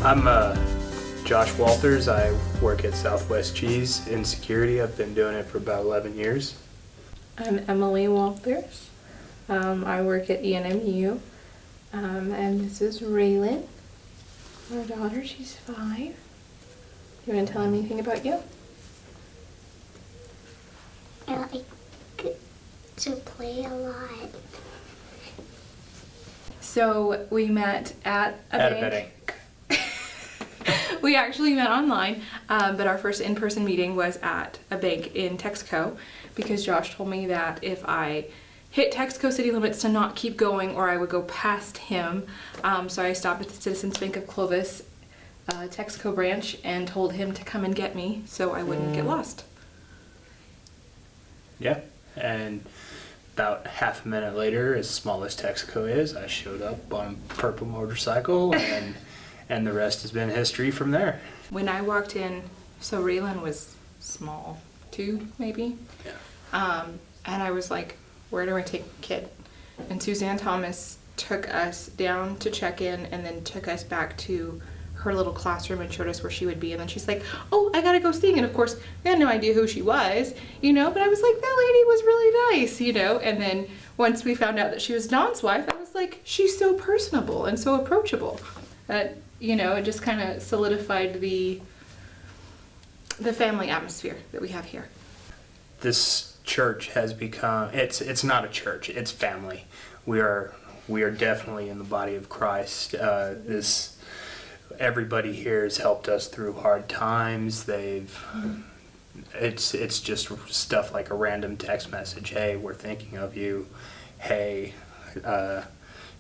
I'm Josh Walthers. I work at Southwest Cheese in security. I've been doing it for about 11 years. I'm Emily Walthers. I work at ENMU. And this is Raylan, our daughter. She's 5. You want to tell him anything about you? I like to play a lot. So we met at a bank. We actually met online, but our first in-person meeting was at a bank in Texaco because Josh told me that if I hit Texaco city limits to not keep going or I would go past him. So I stopped at the Citizens Bank of Clovis Texaco branch and told him to come and get me so I wouldn't get lost. Yeah, and about half a minute later, as small as Texaco is, I showed up on a purple motorcycle, and the rest has been history from there. When I walked in, so Raylan was small, 2 maybe, Yeah. and I was like, where do I take the kid? And Suzanne Thomas took us down to check in and then took us back to her little classroom and showed us where she would be. And then she's like, oh, I gotta go sing. And of course, we had no idea who she was, but I was like, that lady was really nice, And then once we found out that she was Don's wife, I was like, she's so personable and so approachable that, it just kind of solidified the family atmosphere that we have here. This church has become, it's not a church, it's family. We are definitely in the body of Christ. Everybody here has helped us through hard times. It's just stuff like a random text message. Hey, we're thinking of you. Hey,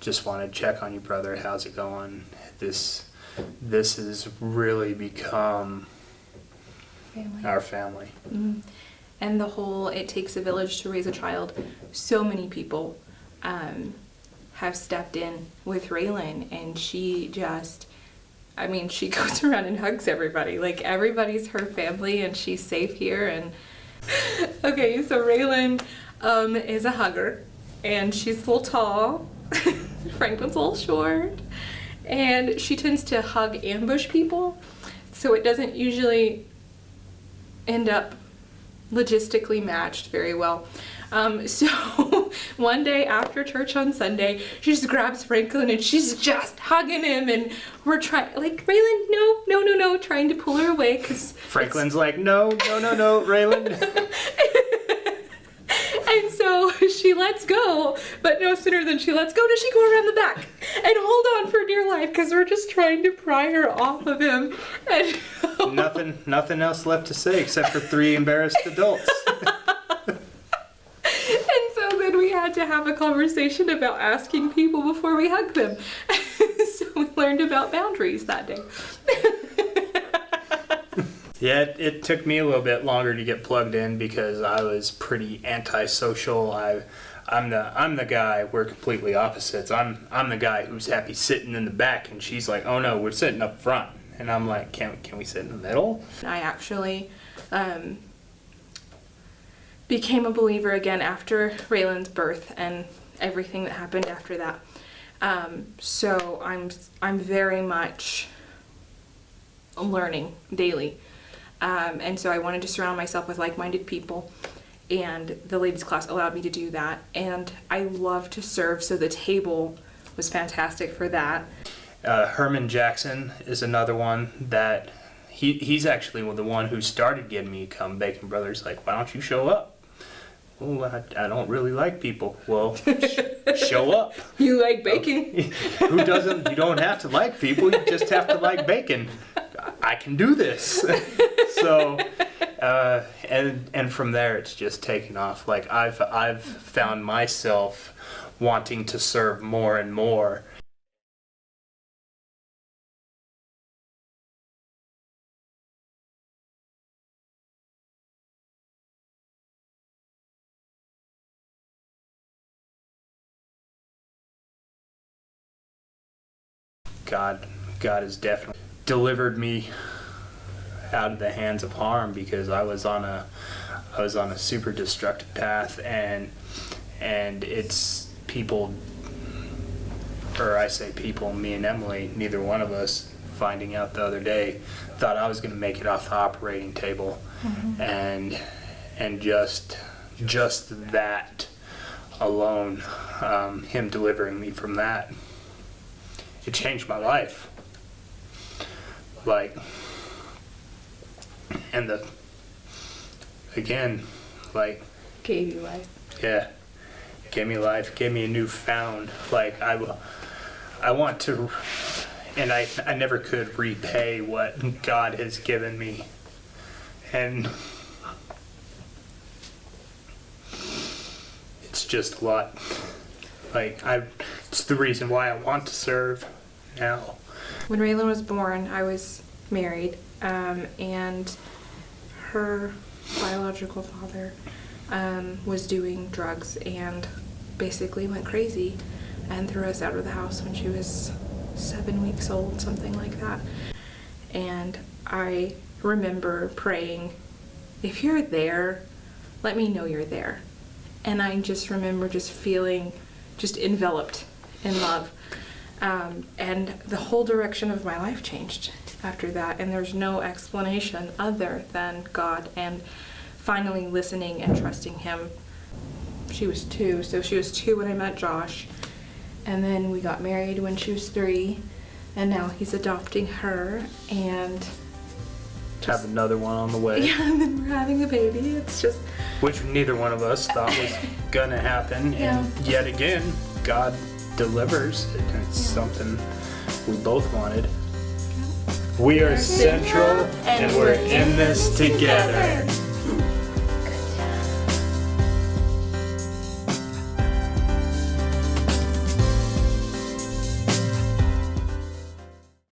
just want to check on you, brother. How's it going? This has really become our family. Mm-hmm. And the whole "it takes a village to raise a child." So many people have stepped in with Raylan, and she goes around and hugs everybody. Like, everybody's her family, and she's safe here. And okay, so Raylan is a hugger, and she's a little tall. Franklin's a little short, and she tends to hug ambush people, so it doesn't usually end up logistically matched very well. So one day after church on Sunday, she just grabs Franklin and she's just hugging him, and we're trying, like, Raylan, no, trying to pull her away because Franklin's like, no, Raylan. And so she lets go, but no sooner than she lets go does she go around the back and hold on for dear life because we're just trying to pry her off of him. And Nothing else left to say except for 3 embarrassed adults. And so then we had to have a conversation about asking people before we hug them. So we learned about boundaries that day. Yeah, it took me a little bit longer to get plugged in because I was pretty antisocial. I'm the guy. We're completely opposites. I'm the guy who's happy sitting in the back, and she's like, oh no, we're sitting up front. And I'm like, can we sit in the middle? I actually became a believer again after Raylan's birth and everything that happened after that. So I'm very much learning daily. And so I wanted to surround myself with like-minded people, and the ladies class allowed me to do that. And I love to serve, so the table was fantastic for that. Herman Jackson is another one that he's actually the one who started getting me to come. Bacon Brothers, like, why don't you show up? Oh, I don't really like people. Well, show up. You like bacon? Who doesn't? You don't have to like people. You just have to like bacon. I can do this. So, and from there it's just taken off. Like, I've found myself wanting to serve more and more. God has definitely delivered me out of the hands of harm, because I was on a super destructive path, and it's people, or I say people, me and Emily, neither one of us finding out the other day. Thought I was going to make it off the operating table, and just that alone, him delivering me from that, it changed my life. Like, and again, like, Gave you life. yeah, gave me life, gave me a newfound, like, I want to, and I never could repay what God has given me. And it's just a lot. Like, it's the reason why I want to serve now. When Raylan was born, I was married, and her biological father was doing drugs and basically went crazy and threw us out of the house when she was 7 weeks old, something like that. And I remember praying, if you're there, let me know you're there. And I just remember just feeling just enveloped in love. And the whole direction of my life changed after that. And there's no explanation other than God and finally listening and trusting Him. She was 2, so she was 2 when I met Josh. And then we got married when she was 3. And now he's adopting her and Have another one on the way. yeah, and then we're having a baby. It's just Which neither one of us thought was gonna happen. Yeah. And yet again, God delivers. And it's something we both wanted. We are Central, and we're in this together.